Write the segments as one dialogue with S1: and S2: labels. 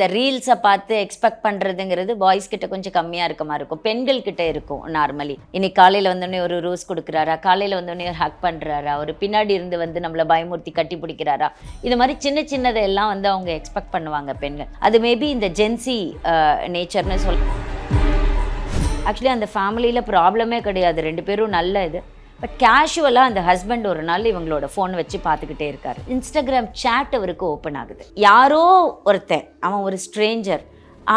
S1: இந்த ரீல்ஸை பார்த்து எக்ஸ்பெக்ட் பண்ணுறதுங்கிறது பாய்ஸ் கிட்ட கொஞ்சம் கம்மியாக இருக்க மாதிரி இருக்கும், பெண்கள் கிட்ட இருக்கும் நார்மலி. இன்னைக்கு காலையில் வந்தோடனே ஒரு ரோஸ் கொடுக்குறாரா, காலையில் வந்தோடனே ஒரு ஹக் பண்ணுறாரா, ஒரு பின்னாடி இருந்து வந்து நம்மளை பயமுறுத்தி கட்டி பிடிக்கிறாரா, இது மாதிரி சின்ன சின்னதெல்லாம் வந்து அவங்க எக்ஸ்பெக்ட் பண்ணுவாங்க பெண்கள். அது மேபி இந்த ஜென்சி நேச்சர்னு ஆக்சுவலி அந்த ஃபேமிலியில் ப்ராப்ளமே கிடையாது, 2 பேரும் நல்ல இது. பட் கேஷுவலாக அந்த ஹஸ்பண்ட் ஒரு நாள் இவங்களோட ஃபோன் வச்சு பார்த்துக்கிட்டே இருக்கார். இன்ஸ்டாகிராம் சேட் அவருக்கு ஓப்பன் ஆகுது. யாரோ ஒருத்தன், அவன் ஒரு ஸ்ட்ரேஞ்சர்,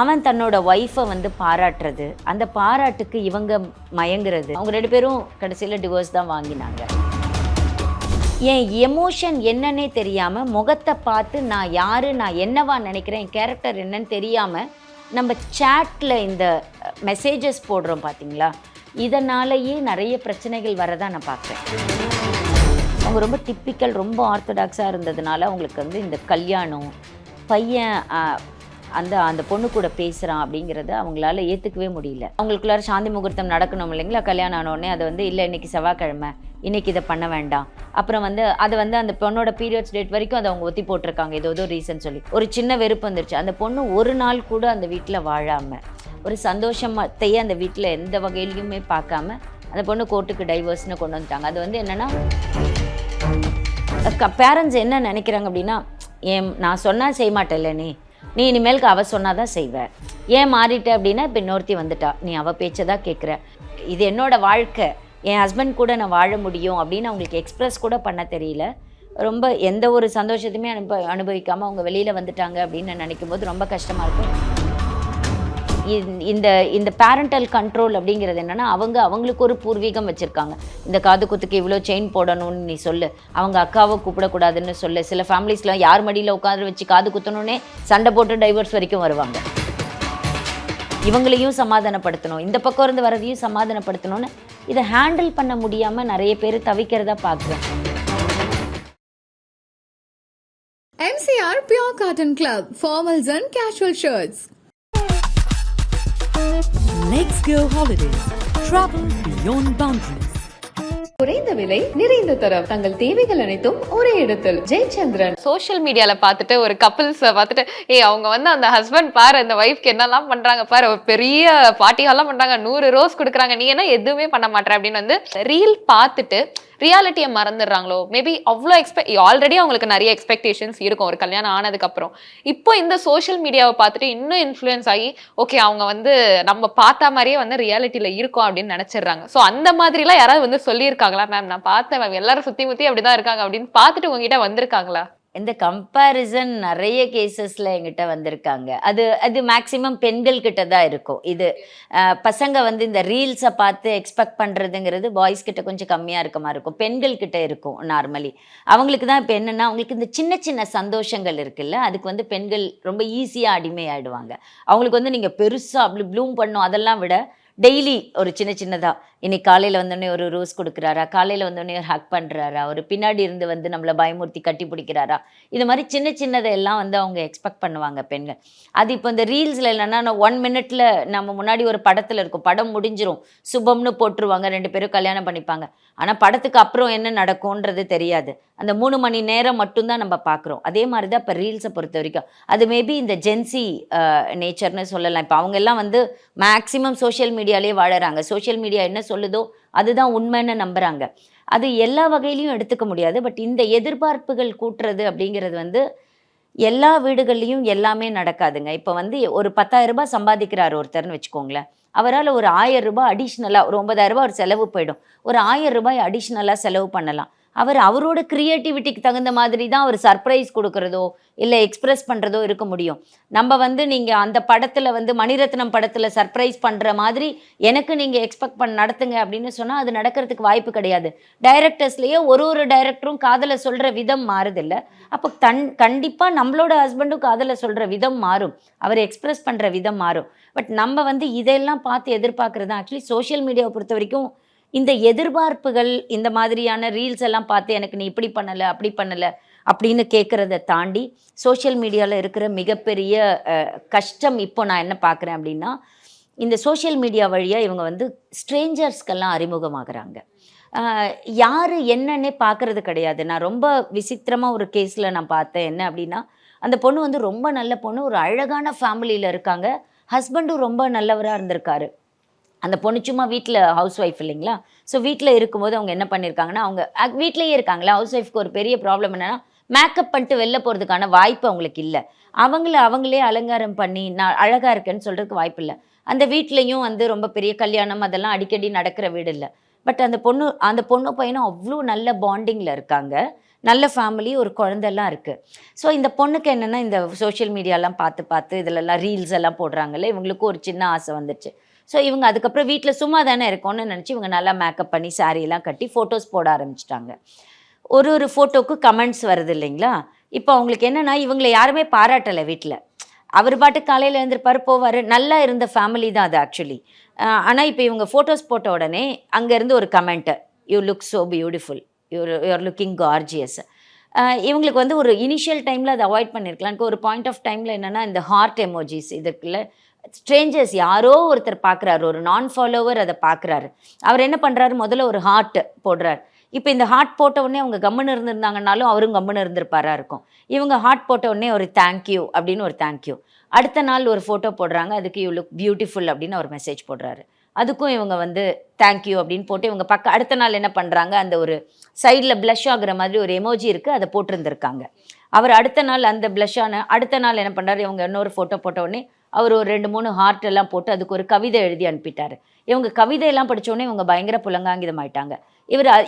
S1: அவன் தன்னோட ஒய்ஃபை வந்து பாராட்டுறது, அந்த பாராட்டுக்கு இவங்க மயங்குறது. அவங்க 2 பேரும் கடைசியில் டிவோர்ஸ் தான் வாங்கினாங்க. என் எமோஷன் என்னன்னே தெரியாமல், முகத்தை பார்த்து நான் யார், நான் என்னவா நினைக்கிறேன், என் கேரக்டர் என்னன்னு தெரியாமல் நம்ம சேட்டில் இந்த மெசேஜஸ் போடுறோம் பார்த்தீங்களா, இதனாலேயே நிறைய பிரச்சனைகள் வரதான் நான் பார்க்குறேன். அவங்க ரொம்ப டிப்பிக்கல், ரொம்ப ஆர்த்தடாக்ஸாக இருந்ததுனால அவங்களுக்கு வந்து இந்த கல்யாணம், பையன் அந்த பொண்ணு கூட பேசுகிறான் அப்படிங்கிறத அவங்களால ஏற்றுக்கவே முடியல. அவங்களுக்குள்ளார சாந்தி முகூர்த்தம் நடக்கணும் இல்லைங்களா, கல்யாணம் ஆனோடனே அதை வந்து இல்லை இன்றைக்கி செவ்வாய்க்கிழமை, இன்றைக்கி இதை பண்ண வேண்டாம். அப்புறம் வந்து அதை வந்து அந்த பொண்ணோட பீரியட்ஸ் டேட் வரைக்கும் அதை அவங்க ஒத்தி போட்டிருக்காங்க, ஏதோ ரீசன் சொல்லி. ஒரு சின்ன வெறுப்பு வந்துருச்சு. அந்த பொண்ணு ஒரு நாள் கூட அந்த வீட்டில் வாழாமல், ஒரு சந்தோஷத்தையே அந்த வீட்டில் எந்த வகையிலையுமே பார்க்காம அந்த பொண்ணு கோர்ட்டுக்கு டைவர்ஸ்னு கொண்டு வந்துட்டாங்க. அது வந்து என்னென்னா, பேரண்ட்ஸ் என்ன நினைக்கிறாங்க அப்படின்னா, நான் சொன்னால் செய்ய மாட்டேல்ல, நீ இனிமேலுக்கு அவள் சொன்னால் தான் செய்வேன், ஏன் மாறிட்ட அப்படின்னா இப்போ இன்னொருத்தி வந்துட்டா, நீ அவள் பேச்சை தான் கேட்குற, இது என்னோட வாழ்க்கை, என் ஹஸ்பண்ட் கூட நான் வாழ முடியும் அப்படின்னு அவங்களுக்கு எக்ஸ்ப்ரெஸ் கூட பண்ண தெரியல. ரொம்ப எந்த ஒரு சந்தோஷத்தையுமே அனுபவிக்காமல் அவங்க வெளியில் வந்துட்டாங்க அப்படின்னு நினைக்கும் போது ரொம்ப கஷ்டமாக இருக்கும். இந்த பேரண்டல் கண்ட்ரோல் அப்படிங்கிறது என்னென்னா, அவங்களுக்கு ஒரு பூர்வீகம் வச்சுருக்காங்க. இந்த காது குத்துக்கு இவ்வளோ செயின் போடணும்னு நீ சொல்லு, அவங்க அக்காவை கூப்பிடக்கூடாதுன்னு சொல்லு. சில ஃபேமிலிஸில் யார் மடியில் உட்காந்து வச்சு காது குத்தணுன்னே சண்டை போட்டு டைவர்ஸ் வரைக்கும் வருவாங்க. இவங்களையும் சமாதானப்படுத்தணும், இந்த பக்கம் இருந்து வரதையும் சமாதானப்படுத்தணும்னு இதை ஹேண்டில் பண்ண முடியாமல் நிறைய பேர் தவிக்கிறதா பார்க்குறேன்.
S2: MCR Pure Cotton Club, formals and casual shirts.
S3: Let's go holidays. Travel beyond boundaries.
S2: குறைந்த விலை, நிறைந்த தரம், தங்கள் தேவைகள் அனைத்தும் ஒரே இடத்தில். ஜெயச்சந்திரன்.
S4: சோஷியல் மீடியால பார்த்துட்டு ஒரு கப்பிள்ஸ் பார்த்துட்டு, அவங்க வந்து அந்த ஹஸ்பண்ட் பாரு, அந்த ஒய்ஃப்க்கு என்னெல்லாம் பண்றாங்க பாரு, ஒரு பெரிய பார்ட்டிகள்லாம் பண்றாங்க, 100 ரோஸ் கொடுக்குறாங்க, நீ என்ன எதுவுமே பண்ண மாட்டேற அப்படின்னு வந்து ரீல் பார்த்துட்டு ரியாலிட்டியை மறந்துடுறாங்களோ. மேபி அவ்வளோ ஆல்ரெடி அவங்களுக்கு நிறைய எக்ஸ்பெக்டேஷன்ஸ் இருக்கும் ஒரு கல்யாணம் ஆனதுக்கு அப்புறம். இப்போ இந்த சோஷியல் மீடியாவை பார்த்துட்டு இன்னும் இன்ஃப்ளூயன்ஸ் ஆகி, ஓகே அவங்க வந்து நம்ம பார்த்த மாதிரியே வந்து ரியாலிட்டியில இருக்கும் அப்படின்னு நினைச்சிடுறாங்க. ஸோ அந்த மாதிரிலாம் யாராவது வந்து சொல்லியிருக்காங்களா, மேம் நான் பார்த்தேன் மேம், எல்லாரும் சுத்தி முத்தி அப்படிதான் இருக்காங்க அப்படின்னு பார்த்துட்டு உங்ககிட்ட வந்திருக்காங்களா?
S1: இந்த கம்பேரிசன் நிறைய கேசஸில் எங்கிட்ட வந்திருக்காங்க. அது மேக்சிமம் பெண்கள் கிட்ட தான் இருக்கும். இது பசங்க வந்து இந்த ரீல்ஸை பார்த்து எக்ஸ்பெக்ட் பண்ணுறதுங்கிறது பாய்ஸ் கிட்ட கொஞ்சம் கம்மியாக இருக்க மாதிரி இருக்கும், பெண்கள் கிட்ட இருக்கும் நார்மலி. அவங்களுக்கு தான் இப்போ என்னென்னா, அவங்களுக்கு இந்த சின்ன சின்ன சந்தோஷங்கள் இருக்குல்ல, அதுக்கு வந்து பெண்கள் ரொம்ப ஈஸியாக அடிமையாயிடுவாங்க. அவங்களுக்கு வந்து நீங்கள் பெருசாக அப்படி ப்ளூம் பண்ணும் அதெல்லாம் விட டெய்லி ஒரு சின்னதாக, இன்னைக்கு காலையில் வந்தோடனே ஒரு ரோஸ் கொடுக்குறாரா, காலையில் வந்தோடனே ஒரு ஹக் பண்ணுறாரா, ஒரு பின்னாடி இருந்து வந்து நம்மளை பயமுறுத்தி கட்டி பிடிக்கிறாரா, இது மாதிரி சின்னதெல்லாம் வந்து அவங்க எக்ஸ்பெக்ட் பண்ணுவாங்க பெண்கள். அது இப்போ இந்த ரீல்ஸில் இல்லைன்னா 1 மினிட்ல நம்ம முன்னாடி ஒரு படத்தில் இருக்கும், படம் முடிஞ்சிரும், சுபம்னு போட்டுருவாங்க, 2 பேரும் கல்யாணம் பண்ணிப்பாங்க. ஆனால் படத்துக்கு அப்புறம் என்ன நடக்கும்ன்றது தெரியாது. அந்த 3 மணி நேரம் மட்டும்தான் நம்ம பார்க்குறோம். அதே மாதிரி தான் இப்போ ரீல்ஸை பொறுத்த வரைக்கும். அது மேபி இந்த ஜென்சி நேச்சர்னு சொல்லலாம். இப்போ அவங்க எல்லாம் வந்து மேக்சிமம் சோஷியல் மீடியாலே வாழறாங்க. சோஷியல் மீடியா என்ன சொல்லுதோ அதுதான் உண்மைன்னு நம்புறாங்க. அது எல்லா வகையிலையும் எடுத்துக்க முடியாது. பட் இந்த எதிர்பார்ப்புகள் கூட்டுறது அப்படிங்கிறது வந்து எல்லா வீடுகள்லையும் எல்லாமே நடக்காதுங்க. இப்போ வந்து ஒரு 10,000 ரூபாய் சம்பாதிக்கிறார் ஒருத்தர்னு வச்சுக்கோங்களேன், அவரால் ஒரு 1000 ரூபாய் அடிஷ்னலாக, ஒரு 9,000 ரூபாய் ஒரு செலவு போயிடும், ஒரு 1000 ரூபாய் அடிஷ்னலாக செலவு பண்ணலாம். அவரோட க்ரியேட்டிவிட்டிக்கு தகுந்த மாதிரி தான் அவர் சர்ப்ரைஸ் கொடுக்குறதோ இல்லை எக்ஸ்ப்ரெஸ் பண்ணுறதோ இருக்க முடியும். நம்ம வந்து நீங்கள் அந்த படத்தில் வந்து மணிரத்னம் படத்தில் சர்ப்ரைஸ் பண்ணுற மாதிரி எனக்கு நீங்கள் எக்ஸ்பெக்ட் நடத்துங்க அப்படின்னு சொன்னால் அது நடக்கிறதுக்கு வாய்ப்பு கிடையாது. டைரக்டர்ஸ்லேயே ஒரு டைரக்டரும் காதலை சொல்கிற விதம் மாறுதில்லை. அப்போ கண்டிப்பாக நம்மளோட ஹஸ்பண்டும் காதலை சொல்கிற விதம் மாறும், அவர் எக்ஸ்ப்ரெஸ் பண்ணுற விதம் மாறும். பட் நம்ம வந்து இதெல்லாம் பார்த்து எதிர்பார்க்குறது தான். ஆக்சுவலி சோஷியல் மீடியாவை பொறுத்த வரைக்கும் இந்த எதிர்பார்ப்புகள், இந்த மாதிரியான ரீல்ஸ் எல்லாம் பார்த்து எனக்கு நீ இப்படி பண்ணலை அப்படி பண்ணலை அப்படின்னு கேட்குறத தாண்டி சோஷியல் மீடியாவில் இருக்கிற மிகப்பெரிய கஷ்டம் இப்போ நான் என்ன பார்க்குறேன் அப்படின்னா, இந்த சோஷியல் மீடியா வழியாக இவங்க வந்து ஸ்ட்ரேஞ்சர்ஸ்க்கெல்லாம் அறிமுகமாகறாங்க. யார் என்னன்னே பார்க்குறது கிடையாது. நான் ரொம்ப விசித்திரமாக ஒரு கேஸில் நான் பார்த்தேன். என்ன அப்படின்னா, அந்த பொண்ணு வந்து ரொம்ப நல்ல பொண்ணு, ஒரு அழகான ஃபேமிலியில் இருக்காங்க. ஹஸ்பண்டும் ரொம்ப நல்லவராக இருந்திருக்காரு. அந்த பொண்ணு சும்மா வீட்டில் ஹவுஸ் ஒய்ஃப் இல்லைங்களா? ஸோ வீட்டில் இருக்கும்போது அவங்க என்ன பண்ணியிருக்காங்கன்னா, அவங்க வீட்லேயே இருக்காங்களா, ஹவுஸ் ஒய்ஃப்க்கு ஒரு பெரிய ப்ராப்ளம் என்னென்னா, மேக்கப் பண்ணிட்டு வெளில போகிறதுக்கான வாய்ப்பு அவங்களுக்கு இல்லை. அவங்களே அலங்காரம் பண்ணி நான் அழகாக இருக்கேன்னு சொல்கிறதுக்கு வாய்ப்பு இல்லை. அந்த வீட்லேயும் வந்து ரொம்ப பெரிய கல்யாணம் அதெல்லாம் அடிக்கடி நடக்கிற வீடு இல்லை. பட் அந்த பொண்ணு பையனும் அவ்வளோ நல்ல பாண்டிங்கில் இருக்காங்க. நல்ல ஃபேமிலி, ஒரு குழந்தெல்லாம் இருக்குது. ஸோ இந்த பொண்ணுக்கு என்னென்னா, இந்த சோஷியல் மீடியாலாம் பார்த்து இதிலெல்லாம் ரீல்ஸ் எல்லாம் போடுறாங்கல்ல, இவங்களுக்கும் ஒரு சின்ன ஆசை வந்துடுச்சு. ஸோ இவங்க அதுக்கப்புறம் வீட்டில் சும்மா தானே இருக்கோன்னு நினச்சி இவங்க நல்லா மேக்கப் பண்ணி சாரீலாம் கட்டி ஃபோட்டோஸ் போட ஆரம்பிச்சிட்டாங்க. ஒரு ஃபோட்டோவுக்கு கமெண்ட்ஸ் வருது இல்லைங்களா? இப்போ அவங்களுக்கு என்னென்னா, இவங்களை யாருமே பாராட்டலை வீட்டில். அவர் பாட்டுக்கு காலையில் எழுந்திருப்பார், போவார். நல்லா இருந்த ஃபேமிலி தான் அது ஆக்சுவலி. ஆனால் இப்போ இவங்க ஃபோட்டோஸ் போட்ட உடனே அங்கேருந்து ஒரு comment, you look so beautiful, you're looking gorgeous. இவங்களுக்கு வந்து ஒரு இனிஷியல் டைமில் அதை அவாய்ட் பண்ணியிருக்கலாம். ஒரு பாயிண்ட் ஆஃப் டைமில் என்னென்னா, இந்த ஹார்ட் எமோஜிஸ் இதுக்குள்ள ஸ்ட்ரேஞ்சர்ஸ் யாரோ ஒருத்தர் பார்க்குறாரு, ஒரு நான் ஃபாலோவர் அதை பார்க்குறாரு. அவர் என்ன பண்ணுறாரு, முதல்ல ஒரு ஹார்ட் போடுறார். இப்போ இந்த ஹார்ட் போட்ட உடனே அவங்க கம்முன்னு இருந்திருந்தாங்கனாலும் அவரும் கம்முன்னு இருந்திருப்பாரா இருக்கும். இவங்க ஹார்ட் போட்ட உடனே ஒரு தேங்க்யூ அப்படின்னு ஒரு தேங்க்யூ. அடுத்த நாள் ஒரு ஃபோட்டோ போடுறாங்க, அதுக்கு யூ லுக் பியூட்டிஃபுல் அப்படின்னு ஒரு மெசேஜ் போடுறாரு. அதுக்கும் இவங்க வந்து தேங்க்யூ அப்படின்னு போட்டு இவங்க அடுத்த நாள் என்ன பண்ணுறாங்க, அந்த ஒரு சைடில் ப்ளஷ் ஆகுற மாதிரி ஒரு எமோஜி இருக்குது, அதை போட்டிருந்துருக்காங்க. அவர் அடுத்த நாள் அந்த அடுத்த நாள் என்ன பண்ணுறாரு, இவங்க இன்னொரு ஃபோட்டோ போட்ட உடனே அவர் ஒரு 2-3 ஹார்ட் எல்லாம் போட்டு அதுக்கு ஒரு கவிதை எழுதி அனுப்பிட்டார். இவங்க கவிதையெல்லாம் படித்தோடனே இவங்க பயங்கர புலங்காங்கிதம் ஆயிட்டாங்க.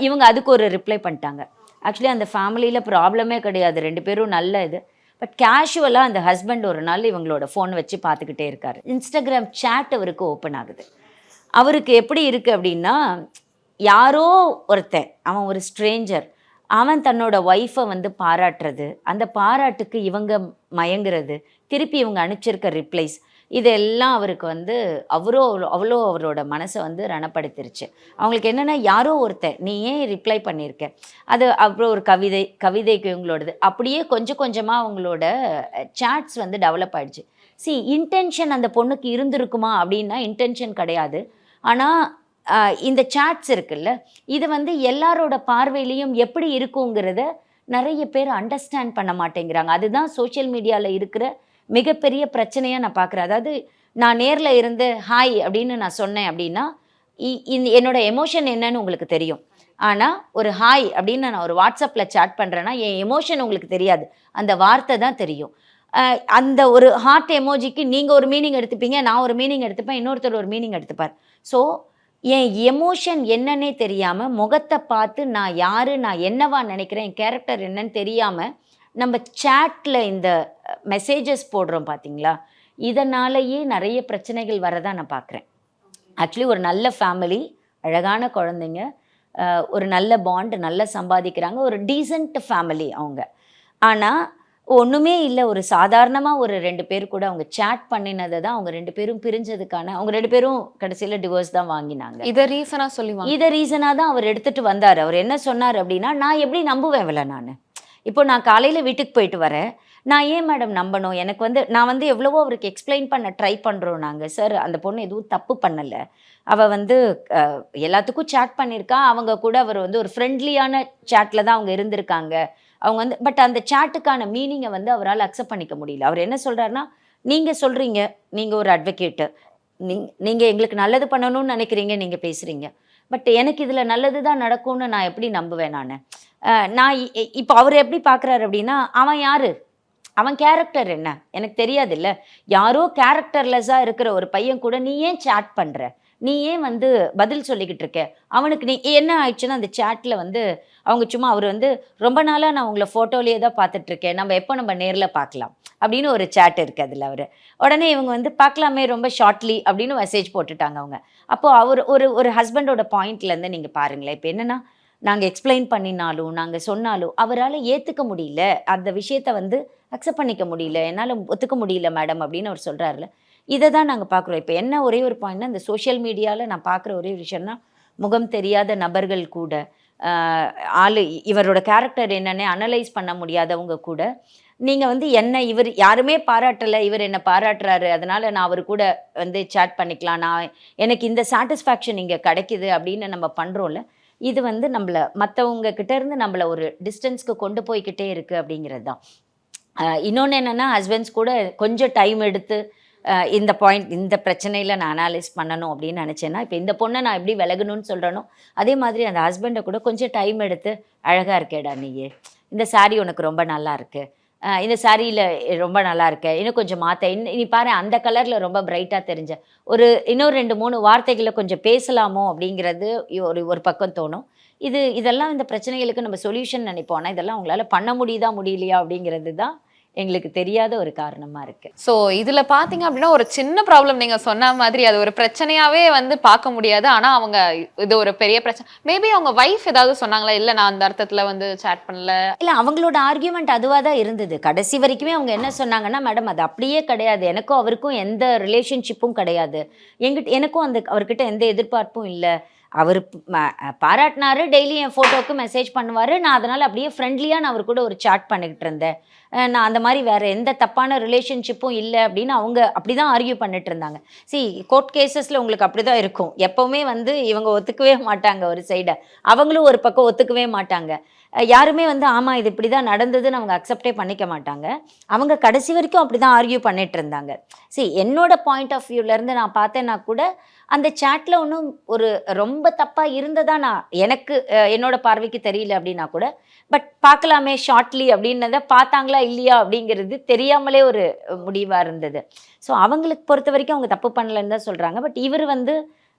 S1: இவங்க அதுக்கு ஒரு ரிப்ளை பண்ணிட்டாங்க. ஆக்சுவலி அந்த ஃபேமிலியில் ப்ராப்ளமே கிடையாது, 2 பேரும் நல்ல இது. பட் கேஷுவலாக அந்த ஹஸ்பண்ட் ஒரு நாள் இவங்களோட ஃபோன் வச்சு பார்த்துக்கிட்டே இருக்கார். இன்ஸ்டாகிராம் சேட் அவருக்கு ஓப்பன் ஆகுது. அவருக்கு எப்படி இருக்குது அப்படின்னா, யாரோ ஒருத்தன், அவன் ஒரு ஸ்ட்ரேஞ்சர், அவன் தன்னோட ஒய்ஃபை வந்து பாராட்டுறது, அந்த பாராட்டுக்கு இவங்க மயங்குறது, திருப்பி இவங்க அனுப்பிச்சிருக்க ரிப்ளைஸ், இதெல்லாம் அவருக்கு வந்து அவ்வளோ அவரோட மனசை வந்து ரணப்படுத்திருச்சு. அவங்களுக்கு என்னென்னா, யாரோ ஒருத்தன் நீ ஏன் ரிப்ளை பண்ணியிருக்க, அது அப்புறம் ஒரு கவிதைக்கு இவங்களோடது அப்படியே கொஞ்சம் கொஞ்சமாக அவங்களோட சாட்ஸ் வந்து டெவலப் ஆகிடுச்சு. இன்டென்ஷன் அந்த பொண்ணுக்கு இருந்திருக்குமா அப்படின்னா இன்டென்ஷன் கிடையாது. ஆனால் இந்த சாட்ஸ் இருக்குல்ல, இது வந்து எல்லாரோட பார்வையிலையும் எப்படி இருக்குங்கிறத நிறைய பேர் அண்டர்ஸ்டாண்ட் பண்ண மாட்டேங்கிறாங்க. அதுதான் சோஷியல் மீடியாவில் இருக்கிற மிகப்பெரிய பிரச்சனையாக நான் பார்க்குறேன். அதாவது நான் நேரில் இருந்து ஹாய் அப்படின்னு நான் சொன்னேன் அப்படின்னா, என்னோட எமோஷன் என்னன்னு உங்களுக்கு தெரியும். ஆனால் ஒரு ஹாய் அப்படின்னு நான் ஒரு வாட்ஸ்அப்பில் சாட் பண்ணுறேன்னா என் எமோஷன் உங்களுக்கு தெரியாது, அந்த வார்த்தை தான் தெரியும். அந்த ஒரு ஹார்ட் எமோஜிக்கு நீங்கள் ஒரு மீனிங் எடுத்துப்பீங்க, நான் ஒரு மீனிங் எடுத்துப்பேன், இன்னொருத்தர் ஒரு மீனிங் எடுத்துப்பார். ஸோ என் எமோஷன் என்னன்னே தெரியாமல், முகத்தை பார்த்து நான் யார், நான் என்னவா நினைக்கிறேன், என் கேரக்டர் என்னன்னு தெரியாமல் நம்ம சேட்டில் இந்த மெசேஜஸ் போடுறோம் பார்த்தீங்களா, இதனாலேயே நிறைய பிரச்சனைகள் வரதான் நான் பார்க்குறேன். ஆக்சுவலி ஒரு நல்ல ஃபேமிலி, அழகான குழந்தைங்க, ஒரு நல்ல பாண்ட், நல்லா சம்பாதிக்கிறாங்க, ஒரு டீசென்ட் ஃபேமிலி அவங்க. ஆனால் ஒன்றுமே இல்லை, ஒரு சாதாரணமாக ஒரு 2 பேர் கூட அவங்க சேட் பண்ணினதை தான் அவங்க 2 பேரும் பிரிஞ்சதுக்கான, அவங்க 2 பேரும் கடைசியில் டிவோர்ஸ் தான் வாங்கினாங்க.
S4: இதை ரீசனாக
S1: தான் அவர் எடுத்துகிட்டு வந்தார். அவர் என்ன சொன்னார் அப்படின்னா, நான் எப்படி நம்புவேன் நான், இப்போ நான் காலையில் வீட்டுக்கு போயிட்டு வரேன், நான் ஏன் மேடம் நம்பணும், எனக்கு வந்து நான் வந்து எவ்வளவோ அவருக்கு எக்ஸ்பிளைன் பண்ண ட்ரை பண்ணுறோம் நாங்கள். சார் அந்த பொண்ணு எதுவும் தப்பு பண்ணலை, அவள் வந்து எல்லாத்துக்கும் சேட் பண்ணியிருக்கா, அவங்க கூட அவர் வந்து ஒரு ஃப்ரெண்ட்லியான சேட்டில் தான் அவங்க இருந்திருக்காங்க. அவங்க வந்து பட் அந்த சேட்டுக்கான மீனிங்கை வந்து அவரால் அக்செப்ட் பண்ணிக்க முடியல. அவர் என்ன சொல்கிறாருன்னா, நீங்கள் சொல்கிறீங்க, நீங்கள் ஒரு அட்வொகேட்டு, நீங்கள் எங்களுக்கு நல்லது பண்ணணும்னு நினைக்கிறீங்க, நீங்கள் பேசுகிறீங்க, பட் எனக்கு இதில் நல்லது தான் நடக்கும்னு நான் எப்படி நம்புவேன் நான் இப்போ அவர் எப்படி பார்க்குறாரு அப்படின்னா, அவன் யார், அவன் கேரக்டர் என்ன எனக்கு தெரியாது இல்லை, யாரோ கேரக்டர்லெஸ்ஸாக இருக்கிற ஒரு பையன் கூட நீ ஏன் சேட் பண்ணுற, நீ ஏன் வந்து பதில் சொல்லிக்கிட்டு இருக்க, அவனுக்கு நீ என்ன ஆயிடுச்சுன்னா அந்த சேட்டில் வந்து அவங்க சும்மா அவர் வந்து ரொம்ப நாளாக நான் உங்களை ஃபோட்டோலேயே தான் பார்த்துட்ருக்கேன், நம்ம நேரில் பார்க்கலாம் அப்படின்னு ஒரு சேட் இருக்குது அதில். அவர் உடனே இவங்க வந்து பார்க்கலாமே ரொம்ப ஷார்ட்லி அப்படின்னு மெசேஜ் போட்டுட்டாங்க அவங்க. அப்போது அவர் ஒரு ஹஸ்பண்டோட பாயிண்ட்லேருந்து நீங்கள் பாருங்களேன், இப்போ என்னென்னா, நாங்கள் எக்ஸ்பிளைன் பண்ணினாலும் நாங்கள் சொன்னாலும் அவரால் ஏற்றுக்க முடியல, அந்த விஷயத்தை வந்து அக்செப்ட் பண்ணிக்க முடியல, என்னால் ஒத்துக்க முடியல மேடம் அப்படின்னு அவர் சொல்கிறாருல. இதை தான் நாங்கள் பார்க்குறோம். இப்போ என்ன ஒரே ஒரு பாயிண்ட்னா, இந்த சோஷியல் மீடியாவில் நான் பார்க்குற ஒரே விஷயம்னா, முகம் தெரியாத நபர்கள் கூட இவரோட கேரக்டர் என்னென்ன அனலைஸ் பண்ண முடியாதவங்க கூட நீங்கள் வந்து என்ன இவர் யாருமே பாராட்டலை, இவர் என்னை பாராட்டுறாரு, அதனால் நான் அவர் கூட வந்து சேட் பண்ணிக்கலாம், எனக்கு இந்த சாட்டிஸ்ஃபேக்ஷன் இங்கே கிடைக்குது அப்படின்னு நம்ம பண்ணுறோம்ல, இது வந்து நம்மளை மற்றவங்க கிட்டேருந்து நம்மளை ஒரு டிஸ்டன்ஸ்க்கு கொண்டு போய்கிட்டே இருக்குது அப்படிங்கிறது தான். இன்னொன்று என்னென்னா ஹஸ்பண்ட்ஸ் கூட கொஞ்சம் டைம் எடுத்து இந்த பாயிண்ட் இந்த பிரச்சனையில் நான் அனாலிஸ் பண்ணணும் அப்படின்னு நினச்சேன்னா, இப்போ இந்த பொண்ணை நான் எப்படி விலகணும்னு சொல்கிறேனோ அதே மாதிரி அந்த ஹஸ்பண்டை கூட கொஞ்சம் டைம் எடுத்து, அழகாக இருக்கேடா நீயே, இந்த saree உனக்கு ரொம்ப நல்லா இருக்கு, இந்த சாரியில் ரொம்ப நல்லா இருக்கு, இன்னும் கொஞ்சம் மாற்ற, நீ பாரு அந்த கலரில் ரொம்ப பிரைட்டாக தெரிஞ்ச, இன்னொரு 2-3 வார்த்தைகளை கொஞ்சம் பேசலாமோ அப்படிங்கிறது ஒரு ஒரு பக்கம் தோணும். இதெல்லாம் இந்த பிரச்சனைகளுக்கு நம்ம சொல்யூஷன் நினைப்போம். ஆனால் இதெல்லாம் உங்களால் பண்ண முடியுதா முடியலையா அப்படிங்கிறது தான் எங்களுக்கு தெரியாத ஒரு காரணமாக இருக்குது.
S4: ஸோ இதில் பார்த்தீங்க அப்படின்னா ஒரு சின்ன ப்ராப்ளம் நீங்கள் சொன்ன மாதிரி அது ஒரு பிரச்சனையாகவே வந்து பார்க்க முடியாது. ஆனால் அவங்க இது ஒரு பெரிய பிரச்சனை. மேபி அவங்க வைஃப் ஏதாவது சொன்னாங்களா, இல்லை நான் அந்த அர்த்தத்தில் வந்து சேட் பண்ணல?
S1: இல்லை, அவங்களோட ஆர்கியூமெண்ட் அதுவாக தான் இருந்தது. கடைசி வரைக்குமே அவங்க என்ன சொன்னாங்கன்னா, மேடம் அது அப்படியே கிடையாது, எனக்கும் அவருக்கும் எந்த ரிலேஷன்ஷிப்பும் கிடையாது, எனக்கும் அவர்கிட்ட எந்த எதிர்பார்ப்பும் இல்லை, அவர் பாராட்டினாரு, டெய்லி என் ஃபோட்டோவுக்கு மெசேஜ் பண்ணுவார், நான் அதனால் அப்படியே ஃப்ரெண்ட்லியாக நான் அவர் கூட ஒரு சாட் பண்ணிக்கிட்டு இருந்தேன், நான் அந்த மாதிரி வேறு எந்த தப்பான ரிலேஷன்ஷிப்பும் இல்லை அப்படின்னு அவங்க அப்படி தான் ஆர்கியூ பண்ணிட்டு இருந்தாங்க. கோர்ட் கேசஸில் உங்களுக்கு அப்படி தான் இருக்கும். எப்போவுமே வந்து இவங்க ஒத்துக்கவே மாட்டாங்க ஒரு சைடை, அவங்களும் ஒரு பக்கம் ஒத்துக்கவே மாட்டாங்க. யாருமே வந்து ஆமாம் இது இப்படி தான் நடந்ததுன்னு அவங்க அக்செப்டே பண்ணிக்க மாட்டாங்க. அவங்க கடைசி வரைக்கும் அப்படி தான் ஆர்கியூ பண்ணிட்டு இருந்தாங்க. என்னோட பாயிண்ட் ஆஃப் வியூலேருந்து நான் பார்த்தேன்னா கூட அந்த சேட்டில் ஒன்றும் ஒரு ரொம்ப தப்பாக இருந்ததா எனக்கு என்னோட பார்வைக்கு தெரியல அப்படின்னா கூட, பட் பார்க்கலாமே ஷார்ட்லி அப்படின்னதை பார்த்தாங்களா இல்லையா அப்படிங்கிறது தெரியாமலே ஒரு முடிவாக இருந்தது. ஸோ அவங்களுக்கு பொறுத்த வரைக்கும் அவங்க தப்பு பண்ணலன்னு தான் சொல்கிறாங்க. பட் இவர் வந்து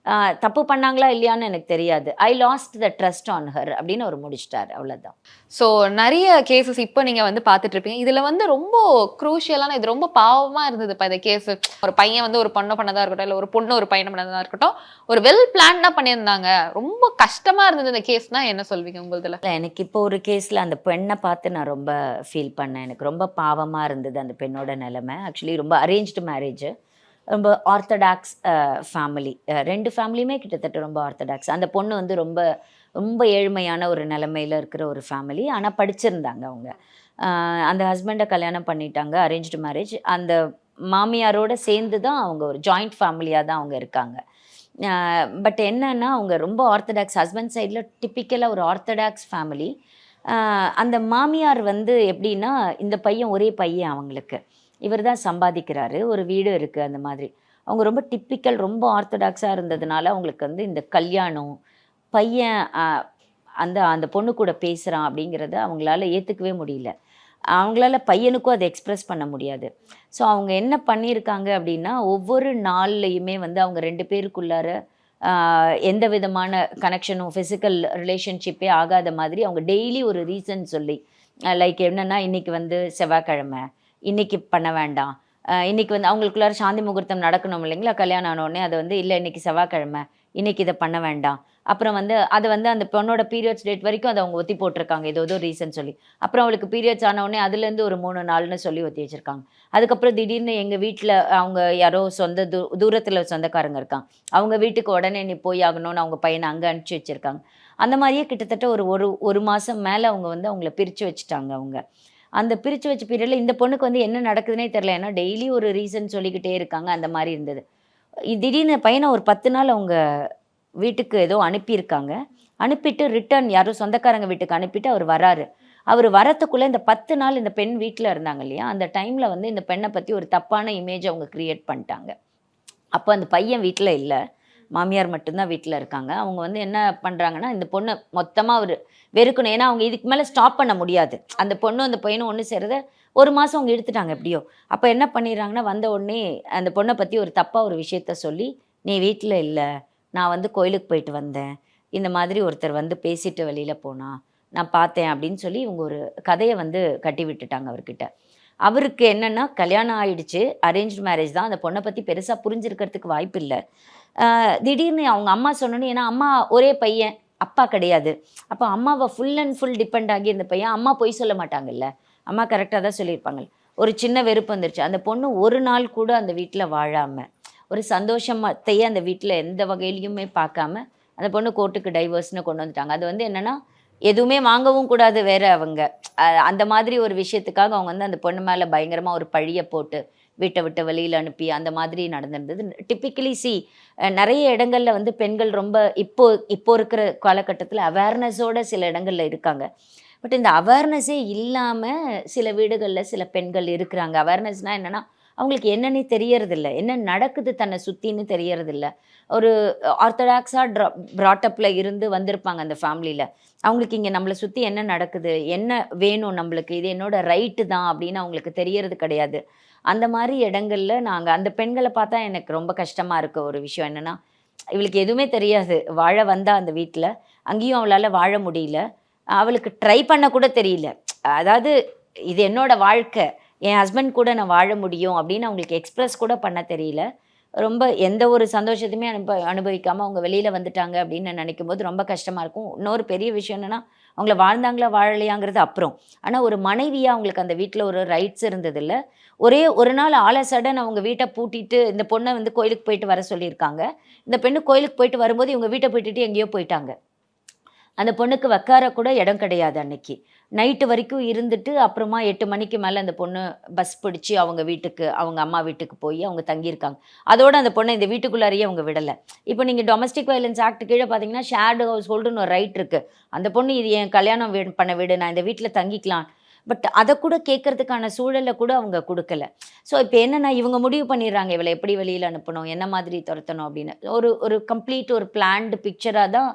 S1: தப்பு பண்ணாங்களா இல்லையான்னு எனக்கு தெரியாது, ஐ lost the trust on her அப்படின்னு அவர் முடிச்சிட்டார், அவ்வளோதான்.
S4: ஸோ நிறைய கேசஸ் இப்போ நீங்கள் வந்து பார்த்துட்டு இருப்பீங்க. இதில் வந்து ரொம்ப குரூஷியலான, இது ரொம்ப பாவமாக இருந்தது இப்போ இந்த கேஸு. ஒரு பையன் வந்து ஒரு பொண்ணை பண்ணதாக இருக்கட்டும், இல்லை ஒரு பொண்ணு ஒரு பையனை பண்ணதாக இருக்கட்டும், ஒரு வெல் பிளான்டாக பண்ணியிருந்தாங்க. ரொம்ப கஷ்டமாக இருந்தது இந்த கேஸ்னா என்ன சொல்வீங்க உங்களுதில்?
S1: எனக்கு இப்போ ஒரு கேஸில் அந்த பெண்ணை பார்த்து நான் ரொம்ப ஃபீல் பண்ணேன். எனக்கு ரொம்ப பாவமாக இருந்தது அந்த பெண்ணோட நிலைமை. ஆக்சுவலி ரொம்ப அரேஞ்ச்டு மேரேஜ், ரொம்ப ஆர்த்தடாக்ஸ் ஃபேமிலி, 2 ஃபேமிலியுமே கிட்டத்தட்ட ரொம்ப ஆர்த்தடாக்ஸ். அந்த பொண்ணு வந்து ரொம்ப ரொம்ப ஏழ்மையான ஒரு நிலைமையில் இருக்கிற ஒரு ஃபேமிலி, ஆனால் படிச்சிருந்தாங்க அவங்க. அந்த ஹஸ்பண்டை கல்யாணம் பண்ணிட்டாங்க, அரேஞ்ச்டு மேரேஜ். அந்த மாமியாரோடு சேர்ந்து தான் அவங்க ஒரு ஜாயிண்ட் ஃபேமிலியாக தான் அவங்க இருக்காங்க. பட் என்னன்னா அவங்க ரொம்ப ஆர்த்தடாக்ஸ், ஹஸ்பண்ட் சைடில் டிப்பிக்கலாக ஒரு ஆர்த்தடாக்ஸ் ஃபேமிலி. அந்த மாமியார் வந்து எப்படின்னா, இந்த பையன் ஒரே பையன் அவங்களுக்கு, இவர் தான் சம்பாதிக்கிறாரு, ஒரு வீடு இருக்குது, அந்த மாதிரி. அவங்க ரொம்ப டிப்பிக்கல், ரொம்ப ஆர்த்தடாக்ஸாக இருந்ததுனால அவங்களுக்கு வந்து இந்த கல்யாணம், பையன் அந்த பொண்ணு கூட பேசுகிறான் அப்படிங்கிறத அவங்களால ஏற்றுக்கவே முடியல. அவங்களால பையனுக்கும் அதை எக்ஸ்ப்ரெஸ் பண்ண முடியாது. ஸோ அவங்க என்ன பண்ணியிருக்காங்க அப்படின்னா, ஒவ்வொரு நாள்லையுமே வந்து அவங்க 2 பேருக்குள்ளார எந்த விதமான கனெக்ஷனும் ஃபிசிக்கல் ரிலேஷன்ஷிப்பே ஆகாத மாதிரி அவங்க டெய்லி ஒரு ரீசன் சொல்லி, லைக் என்னென்னா, இன்றைக்கி வந்து செவ்வாய்க்கிழமை, இன்றைக்கி பண்ண வேண்டாம், இன்றைக்கி வந்து அவங்களுக்குள்ளார சாந்தி முகூர்த்தம் நடக்கணும் இல்லைங்களா, கல்யாணம் ஆனோடனே அதை வந்து இல்லை இன்றைக்கி செவ்வாய்க்கிழமை, இன்றைக்கி இதை பண்ண வேண்டாம். அப்புறம் வந்து அதை வந்து அந்த பொண்ணோட பீரியட்ஸ் டேட் வரைக்கும் அதை அவங்க ஒத்தி போட்டிருக்காங்க, ஏதோ ரீசன் சொல்லி. அப்புறம் அவளுக்கு பீரியட்ஸ் ஆனவுடனே அதுலேருந்து ஒரு 3 நாள்னு சொல்லி ஒத்தி வச்சுருக்காங்க. அதுக்கப்புறம் திடீர்னு எங்கள் வீட்டில் அவங்க யாரோ தூரத்தில் சொந்தக்காரங்க இருக்காங்க, அவங்க வீட்டுக்கு உடனே நீ போய் ஆகணும்னு அவங்க பையனை அங்கே அனுப்பிச்சி வச்சுருக்காங்க. அந்த மாதிரியே கிட்டத்தட்ட ஒரு மாதம் மேலே அவங்க வந்து அவங்கள பிரித்து வச்சுட்டாங்க. அவங்க அந்த பிரித்து வச்ச பீரியடில் இந்த பொண்ணுக்கு வந்து என்ன நடக்குதுன்னே தெரில, ஏன்னா டெய்லி ஒரு ரீசன் சொல்லிக்கிட்டே இருக்காங்க, அந்த மாதிரி இருந்தது. திடீர்னு பையனை ஒரு 10 நாள் அவங்க வீட்டுக்கு ஏதோ அனுப்பியிருக்காங்க, அனுப்பிட்டு ரிட்டர்ன் யாரோ சொந்தக்காரங்க வீட்டுக்கு அனுப்பிட்டு அவர் வராரு. அவர் வரத்துக்குள்ளே இந்த 10 நாள் இந்த பெண் வீட்டில் இருந்தாங்க இல்லையா, அந்த டைமில் வந்து இந்த பெண்ணை பற்றி ஒரு தப்பான இமேஜ் அவங்க க்ரியேட் பண்ணிட்டாங்க. அப்போ அந்த பையன் வீட்டில் இல்லை, மாமியார் மட்டும்தான் வீட்டில் இருக்காங்க. அவங்க வந்து என்ன பண்ணுறாங்கன்னா, இந்த பொண்ணை மொத்தமாக அவர் வெறுக்கணும், ஏன்னா அவங்க இதுக்கு மேலே ஸ்டாப் பண்ண முடியாது. அந்த பொண்ணும் அந்த பையனும் ஒன்று சேரத 1 மாதம் அவங்க எடுத்துட்டாங்க எப்படியோ. அப்போ என்ன பண்ணிடுறாங்கன்னா, வந்த உடனே அந்த பொண்ணை பற்றி ஒரு தப்பாக ஒரு விஷயத்த சொல்லி, நீ வீட்டில் இல்லை, நான் வந்து கோயிலுக்கு போயிட்டு வந்தேன், இந்த மாதிரி ஒருத்தர் வந்து பேசிட்டு வெளியில் போனா, நான் பார்த்தேன் அப்படின்னு சொல்லி இவங்க ஒரு கதையை வந்து கட்டி விட்டுட்டாங்க அவர்கிட்ட. அவருக்கு என்னென்னா, கல்யாணம் ஆகிடுச்சு, அரேஞ்ச்டு மேரேஜ் தான், அந்த பொண்ணை பற்றி பெருசாக புரிஞ்சிருக்கிறதுக்கு வாய்ப்பு இல்லை. திடீர்னு அவங்க அம்மா சொன்னோன்னே, ஏன்னா அம்மா ஒரே பையன், அப்பா கிடையாது, அப்போ அம்மாவை ஃபுல் அண்ட் ஃபுல் டிபெண்ட் ஆகி இருந்த பையன், அம்மா பொய் சொல்ல மாட்டாங்கல்ல, அம்மா கரெக்டாக தான் சொல்லியிருப்பாங்க. ஒரு சின்ன வெறுப்பு வந்துருச்சு. அந்த பொண்ணு ஒரு நாள் கூட அந்த வீட்டில் வாழாமல், ஒரு சந்தோஷத்தையே அந்த வீட்டில் எந்த வகையிலையுமே பார்க்காம அந்த பொண்ணு கோர்ட்டுக்கு டைவர்ஸ்னு கொண்டு வந்துட்டாங்க. அது வந்து என்னென்னா, எதுவுமே வாங்கவும் கூடாது வேறு அவங்க, அந்த மாதிரி ஒரு விஷயத்துக்காக அவங்க வந்து அந்த பொண்ணு மேலே பயங்கரமாக ஒரு பழியை போட்டு வீட்டை விட்டு வெளியில் அனுப்பி அந்த மாதிரி நடந்திருந்தது. டிப்பிக்கலி நிறைய இடங்களில் வந்து பெண்கள் ரொம்ப இப்போ இருக்கிற காலகட்டத்தில் அவேர்னஸோடு சில இடங்களில் இருக்காங்க. பட் இந்த அவேர்னஸே இல்லாமல் சில வீடுகளில் சில பெண்கள் இருக்கிறாங்க. அவேர்னஸ்னால் என்னென்னா அவங்களுக்கு என்னன்னே தெரியறதில்ல, என்ன நடக்குது தன்னை சுற்றின்னு தெரியறதில்ல. ஒரு ஆர்த்தடாக்ஸாக ப்ராட்டப்பில் இருந்து வந்திருப்பாங்க அந்த ஃபேமிலியில். அவங்களுக்கு இங்கே நம்மளை சுற்றி என்ன நடக்குது, என்ன வேணும் நம்மளுக்கு, இது என்னோட ரைட்டு தான் அப்படின்னு அவங்களுக்கு தெரியறது கிடையாது. அந்த மாதிரி இடங்கள்ல நாங்கள் அந்த பெண்களை பார்த்தா எனக்கு ரொம்ப கஷ்டமாக இருக்க ஒரு விஷயம் என்னென்னா, இவளுக்கு எதுவுமே தெரியாது, வாழ வந்தா அந்த வீட்டில் அங்கேயும் அவளால் வாழ முடியல, அவளுக்கு ட்ரை பண்ண கூட தெரியல. அதாவது இது என்னோட வாழ்க்கை, என் ஹஸ்பண்ட் கூட நான் வாழ முடியும் அப்படின்னு அவங்களுக்கு எக்ஸ்ப்ரெஸ் கூட பண்ண தெரியல. ரொம்ப எந்த ஒரு சந்தோஷத்தையுமே அனுபவிக்காமல் அவங்க வெளியில் வந்துட்டாங்க அப்படின்னு நினைக்கும் போது ரொம்ப கஷ்டமாக இருக்கும். இன்னொரு பெரிய விஷயம் என்னென்னா, அவங்கள வாழ்ந்தாங்களா வாழலையாங்கிறது அப்புறம், ஆனால் ஒரு மனைவியாக அவங்களுக்கு அந்த வீட்டில் ஒரு ரைட்ஸ் இருந்ததில்ல. ஒரே ஒரு நாள் ஆல சடன் அவங்க வீட்டை பூட்டிட்டு இந்த பொண்ணை வந்து கோயிலுக்கு போயிட்டு வர சொல்லியிருக்காங்க. இந்த பெண்ணு கோயிலுக்கு போயிட்டு வரும்போது இவங்க வீட்டை போயிட்டு எங்கேயோ போயிட்டாங்க. அந்த பொண்ணுக்கு உட்கார கூட இடம் கிடையாது. அன்னைக்கு நைட்டு வரைக்கும் இருந்துட்டு அப்புறமா 8 மணிக்கு மேலே அந்த பொண்ணு பஸ் பிடிச்சி அவங்க வீட்டுக்கு, அவங்க அம்மா வீட்டுக்கு போய் அவங்க தங்கியிருக்காங்க. அதோட அந்த பொண்ணை இந்த வீட்டுக்குள்ளாரையே அவங்க விடலை. இப்போ நீங்கள் டொமஸ்டிக் வயலன்ஸ் ஆக்ட் கீழே பார்த்தீங்கன்னா ஷேர்டு ஹவுஸ் ஹோல்டுன்னு ஒரு ரைட் இருக்குது. அந்த பொண்ணு இது என் கல்யாணம் பண்ண வீடு, நான் இந்த வீட்டில் தங்கிக்கலாம், பட் அதை கூட கேட்கறதுக்கான சூழலை கூட அவங்க கொடுக்கல. ஸோ இப்போ என்னென்னா இவங்க முடிவு பண்ணிடுறாங்க இவளை எப்படி வெளியில் அனுப்பணும், என்ன மாதிரி துரத்தணும் அப்படின்னு. ஒரு கம்ப்ளீட் ஒரு பிளான்டு பிக்சராக தான்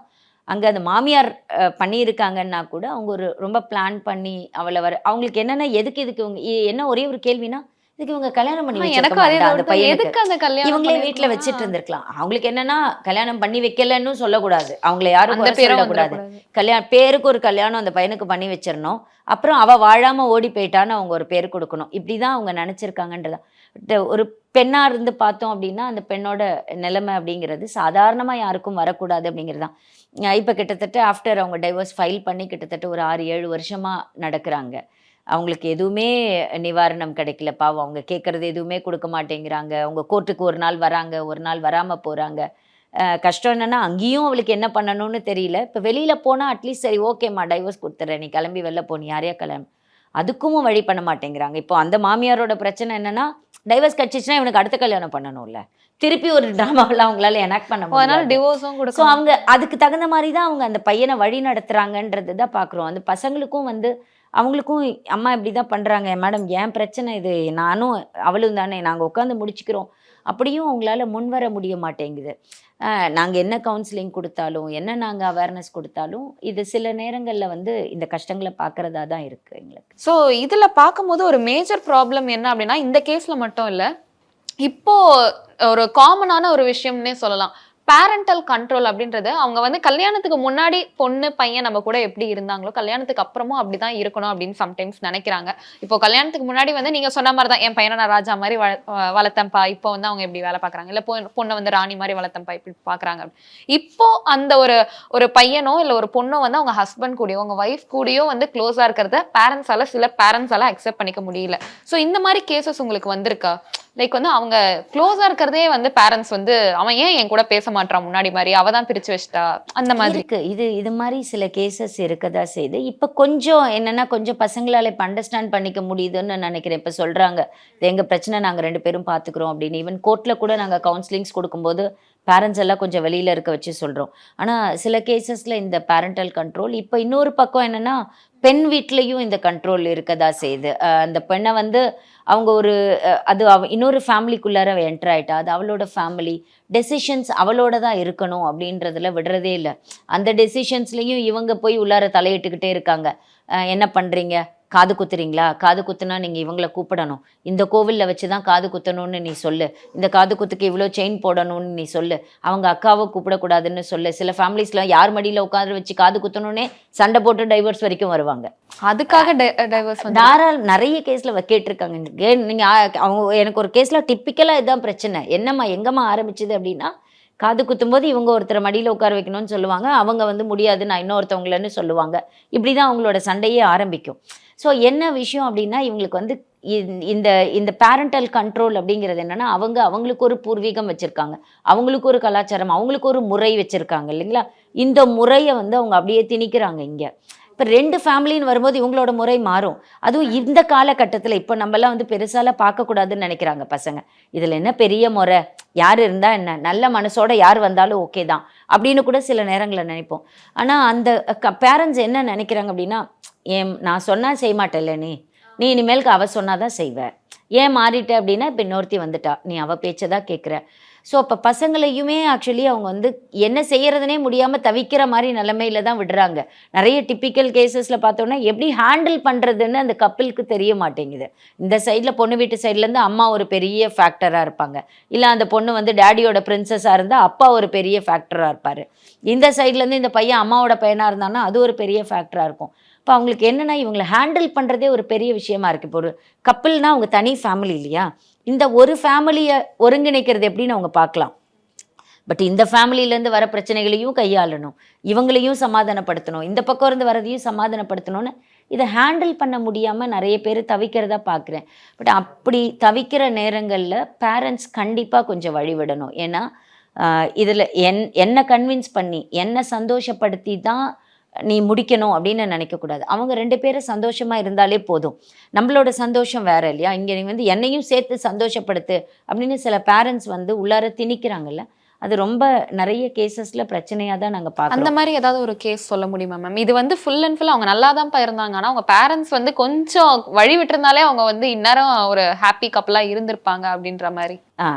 S1: அங்கே அந்த மாமியார் பண்ணியிருக்காங்கன்னா கூட அவங்க ஒரு ரொம்ப பிளான் பண்ணி அவளை அவங்களுக்கு என்னென்னா எதுக்கு இவங்க என்ன ஒரே ஒரு கேள்வினா, இதுக்கு இவங்க கல்யாணம் பண்ணி அந்த பையனுக்கு இவங்களே வீட்டில் வச்சுட்டு இருந்திருக்கலாம். அவங்களுக்கு என்னன்னா கல்யாணம் பண்ணி வைக்கலன்னு சொல்லக்கூடாது, அவங்கள யாரும் சொல்லக்கூடாது, பேருக்கு ஒரு கல்யாணம் அந்த பையனுக்கு பண்ணி வச்சிடணும், அப்புறம் அவ வாழாம ஓடி போயிட்டான்னு அவங்க ஒரு பேர் கொடுக்கணும். இப்படிதான் அவங்க நினைச்சிருக்காங்கன்றதா. ஒரு பெண்ணா இருந்து பார்த்தோம் அப்படின்னா அந்த பெண்ணோட நிலைமை அப்படிங்கிறது சாதாரணமா யாருக்கும் வரக்கூடாது அப்படிங்கிறது தான். இப்போ கிட்டத்தட்ட ஆஃப்டர் அவங்க டைவர்ஸ் ஃபைல் பண்ணி கிட்டத்தட்ட ஒரு 6-7 வருஷமா நடக்கிறாங்க. அவங்களுக்கு எதுவுமே நிவாரணம் கிடைக்கல. பாவம், அவங்க கேட்குறது எதுவுமே கொடுக்க மாட்டேங்கிறாங்க. அவங்க கோர்ட்டுக்கு ஒரு நாள் வராங்க, ஒரு நாள் வராமல் போகிறாங்க. கஷ்டம் என்னென்னா அங்கேயும் அவளுக்கு என்ன பண்ணணும்னு தெரியல. இப்போ வெளியில் போனால் அட்லீஸ்ட் சரி ஓகேம்மா டைவர்ஸ் கொடுத்துட்றேன், நீ கிளம்பி வெளில போனி, யாரையா கல்யாணம், அதுக்கும் வழி பண்ண மாட்டேங்கிறாங்க. இப்போ அந்த மாமியாரோட பிரச்சனை என்னென்னா, டைவர்ஸ் கிடச்சிச்சுன்னா இவனுக்கு அடுத்த கல்யாணம் பண்ணணும்ல, திருப்பி ஒரு ட்ராமாவில் அவங்களால எனாக்ட் பண்ண முடியும், டிவோர்ஸும் கொடுக்கும். ஸோ அவங்க அதுக்கு தகுந்த மாதிரி தான் அவங்க அந்த பையனை வழி நடத்துகிறாங்கன்றது தான் பார்க்குறோம். அந்த பசங்களுக்கும் வந்து அவங்களுக்கும் அம்மா இப்படி தான் பண்ணுறாங்க மேடம், ஏன் பிரச்சனை இது, நானும் அவளும் தானே, நாங்கள் உட்காந்து முடிச்சுக்கிறோம், அப்படியும் அவங்களால முன் வர முடிய மாட்டேங்குது. நாங்கள் என்ன கவுன்சிலிங் கொடுத்தாலும், என்ன நாங்கள் அவேர்னஸ் கொடுத்தாலும், இது சில நேரங்களில் வந்து இந்த கஷ்டங்களை பார்க்குறதா தான் இருக்குது எங்களுக்கு.
S4: ஸோ இதில் பார்க்கும்போது ஒரு மேஜர் ப்ராப்ளம் என்ன அப்படின்னா, இந்த கேஸில் மட்டும் இல்லை, இப்போ ஒரு காமனான ஒரு விஷயம்னே சொல்லலாம், பேரண்டல் கண்ட்ரோல் அப்படின்றது. அவங்க வந்து கல்யாணத்துக்கு முன்னாடி பொண்ணு பையன் நம்ம கூட எப்படி இருந்தாங்களோ கல்யாணத்துக்கு அப்புறமும் அப்படிதான் இருக்கணும் அப்படின்னு சம்டைம்ஸ் நினைக்கிறாங்க. இப்போ கல்யாணத்துக்கு முன்னாடி வந்து நீங்க சொன்ன மாதிரி தான் என் பையனை நான் ராஜா மாதிரி வளர்த்தேன்ப்பா, இப்போ வந்து அவங்க எப்படி வேலை பார்க்குறாங்க, இல்லை பொண்ணை வந்து ராணி மாதிரி வளர்த்தேன்ப்பா இப்படி பார்க்குறாங்க. இப்போ அந்த ஒரு பையனோ இல்லை ஒரு பொண்ணோ வந்து அவங்க ஹஸ்பண்ட் கூடயோ அவங்க ஒய்ஃப் கூடயோ வந்து க்ளோஸாக இருக்கிறத சில பேரண்ட்ஸால அக்செப்ட் பண்ணிக்க முடியல. ஸோ இந்த மாதிரி கேசஸ் உங்களுக்கு வந்திருக்கா? லைக் வந்து அவங்க க்ளோஸா இருக்கிறதே வந்து பேரண்ட்ஸ் வந்து அவன் ஏன் என் கூட பேச மாட்டான் முன்னாடி மாதிரி, அவ தான் பிரிச்சு வச்சிட்டா, அந்த மாதிரி
S1: இருக்கு. இது மாதிரி சில கேசஸ் இருக்கதா செய்யுது. இப்போ கொஞ்சம் என்னன்னா கொஞ்சம் பசங்களால இப்போ அண்டர்ஸ்டாண்ட் பண்ணிக்க முடியுதுன்னு நினைக்கிறேன். இப்போ சொல்றாங்க எங்க பிரச்சனை நாங்கள் 2 பேரும் பார்த்துக்கிறோம் அப்படின்னு. ஈவன் கோர்ட்ல கூட நாங்கள் கவுன்சிலிங்ஸ் கொடுக்கும்போது பேரண்ட்ஸ் எல்லாம் கொஞ்சம் வெளியில் இருக்க வச்சு சொல்கிறோம். ஆனால் சில கேசஸில் இந்த பேரண்டல் கண்ட்ரோல், இப்போ இன்னொரு பக்கம் என்னென்னா பெண் வீட்லேயும் இந்த கண்ட்ரோல் இருக்கதா செய்யுது. அந்த பெண்ணை வந்து அவங்க அது இன்னொரு ஃபேமிலிக்குள்ளார என்டர் ஆகிட்டா, அது அவளோட ஃபேமிலி டெசிஷன்ஸ் அவளோட தான் இருக்கணும் அப்படின்றதுல விடுறதே இல்லை. அந்த டெசிஷன்ஸ்லேயும் இவங்க போய் உள்ளார தலையிட்டுக்கிட்டே இருக்காங்க. என்ன பண்ணுறீங்க, காது குத்துறீங்களா, காது குத்துனா நீங்கள் இவங்கள கூப்பிடணும், இந்த கோவிலில் வச்சு தான் காது குத்தணும்னு நீ சொல்லு, இந்த காது குத்துக்கு இவ்வளோ செயின் போடணும்னு நீ சொல்லு, அவங்க அக்காவை கூப்பிடக்கூடாதுன்னு சொல்லு. சில ஃபேமிலிஸ்லாம் யார் மடியில் உட்காந்து வச்சு காது குத்தணுன்னே சண்டை போட்டு டைவர்ஸ் வரைக்கும் வருவாங்க. அதுக்காக டைவர்ஸ் நிறைய கேஸில் கேட்டிருக்காங்க. நீங்கள் அவங்க எனக்கு ஒரு கேஸில் டிப்பிக்கலாக இதுதான் பிரச்சனை, என்னம்மா எங்கம்மா ஆரம்பிச்சுது அப்படின்னா, காது குத்தும்போது இவங்க ஒருத்தரை மடியில் உட்கார வைக்கணும்னு சொல்லுவாங்க, அவங்க வந்து முடியாது நான் இன்னொருத்தவங்களன்னு சொல்லுவாங்க. இப்படி தான் அவங்களோட சண்டையே ஆரம்பிக்கும். ஸோ என்ன விஷயம் அப்படின்னா, இவங்களுக்கு வந்து இந்த பேரண்டல் கண்ட்ரோல் அப்படிங்கிறது என்னென்னா, அவங்களுக்கு ஒரு பூர்வீகம் வச்சுருக்காங்க, அவங்களுக்கு ஒரு கலாச்சாரம், அவங்களுக்கு ஒரு முறை வச்சுருக்காங்க இல்லைங்களா. இந்த முறையை வந்து அவங்க அப்படியே திணிக்கிறாங்க இங்கே. இப்போ 2 ஃபேமிலின்னு வரும்போது இவங்களோட முறை மாறும். அதுவும் இந்த காலகட்டத்தில் இப்போ நம்மலாம் வந்து பெருசால பார்க்கக்கூடாதுன்னு நினைக்கிறாங்க பசங்க. இதில் என்ன பெரிய முறை, யார் இருந்தால் என்ன, நல்ல மனசோட யார் வந்தாலும் ஓகே தான் அப்படின்னு கூட சில நேரங்களில் நினைப்போம். ஆனால் அந்த பேரண்ட்ஸ் என்ன நினைக்கிறாங்க அப்படின்னா, நான் சொன்னால் செய்ய மாட்டேல்ல, நீ இனிமேலுக்கு அவள் சொன்னாதான் செய்வ, ஏன் மாறிட்ட அப்படின்னா இப்போ இன்னொருத்தி வந்துட்டா, நீ அவள் பேச்சை தான் கேட்குற. ஸோ அப்போ பசங்களையுமே ஆக்சுவலி அவங்க வந்து என்ன செய்யறதுனே முடியாமல் தவிக்கிற மாதிரி நிலைமையில தான் விடுறாங்க. நிறைய டிப்பிக்கல் கேசஸில் பார்த்தோன்னா எப்படி ஹேண்டில் பண்ணுறதுன்னு அந்த கப்பிளுக்கு தெரிய மாட்டேங்குது. இந்த சைடில் பொண்ணு வீட்டு சைட்லேருந்து அம்மா ஒரு பெரிய ஃபேக்டராக இருப்பாங்க, இல்லை அந்த பொண்ணு வந்து டேடியோட பிரின்சஸாக இருந்தால் அப்பா ஒரு பெரிய ஃபேக்டராக இருப்பார். இந்த சைட்லேருந்து இந்த பையன் அம்மாவோட பையனாக இருந்தான்னா அது ஒரு பெரிய ஃபேக்டராக இருக்கும். இப்போ அவங்களுக்கு என்னென்னா இவங்களை ஹேண்டில் பண்ணுறதே ஒரு பெரிய விஷயமா இருக்குது. இப்போ ஒரு கப்பிள்னா அவங்க தனி ஃபேமிலி இல்லையா, இந்த ஒரு ஃபேமிலியை ஒருங்கிணைக்கிறது எப்படின்னு அவங்க பார்க்கலாம். பட் இந்த ஃபேமிலியிலேருந்து வர பிரச்சனைகளையும் கையாளணும், இவங்களையும் சமாதானப்படுத்தணும், இந்த பக்கம் இருந்து வரதையும் சமாதானப்படுத்தணும்னு இதை ஹேண்டில் பண்ண முடியாமல் நிறைய பேர் தவிக்கிறதா பார்க்குறேன். பட் அப்படி தவிக்கிற நேரங்களில் பேரண்ட்ஸ் கண்டிப்பாக கொஞ்சம் வழிவிடணும். ஏன்னா இதில் என்னை கன்வின்ஸ் பண்ணி என்னை சந்தோஷப்படுத்தி தான் நீ முடிக்கணும் அப்படின்னு நினைக்கக்கூடாது. அவங்க 2 பேரும் சந்தோஷமாக இருந்தாலே போதும். நம்மளோட சந்தோஷம் வேற இல்லையா, இங்கே நீ வந்து என்னையும் சேர்த்து சந்தோஷப்படுத்து அப்படின்னு சில பேரண்ட்ஸ் வந்து உள்ளார திணிக்கிறாங்கல்ல, அது ரொம்ப நிறைய கேசஸில் பிரச்சனையாக தான் நாங்கள் பார்க்குறோம்.
S4: அந்த மாதிரி ஏதாவது ஒரு கேஸ் சொல்ல முடியுமா மேம்? இது வந்து ஃபுல் அண்ட் ஃபுல் அவங்க நல்லா தான் இருந்தாங்க, ஆனால் அவங்க பேரண்ட்ஸ் வந்து கொஞ்சம் வழி விட்டுருந்தாலே அவங்க வந்து இந்நேரம் ஒரு ஹாப்பி கப்பலாக இருந்திருப்பாங்க அப்படின்ற மாதிரி.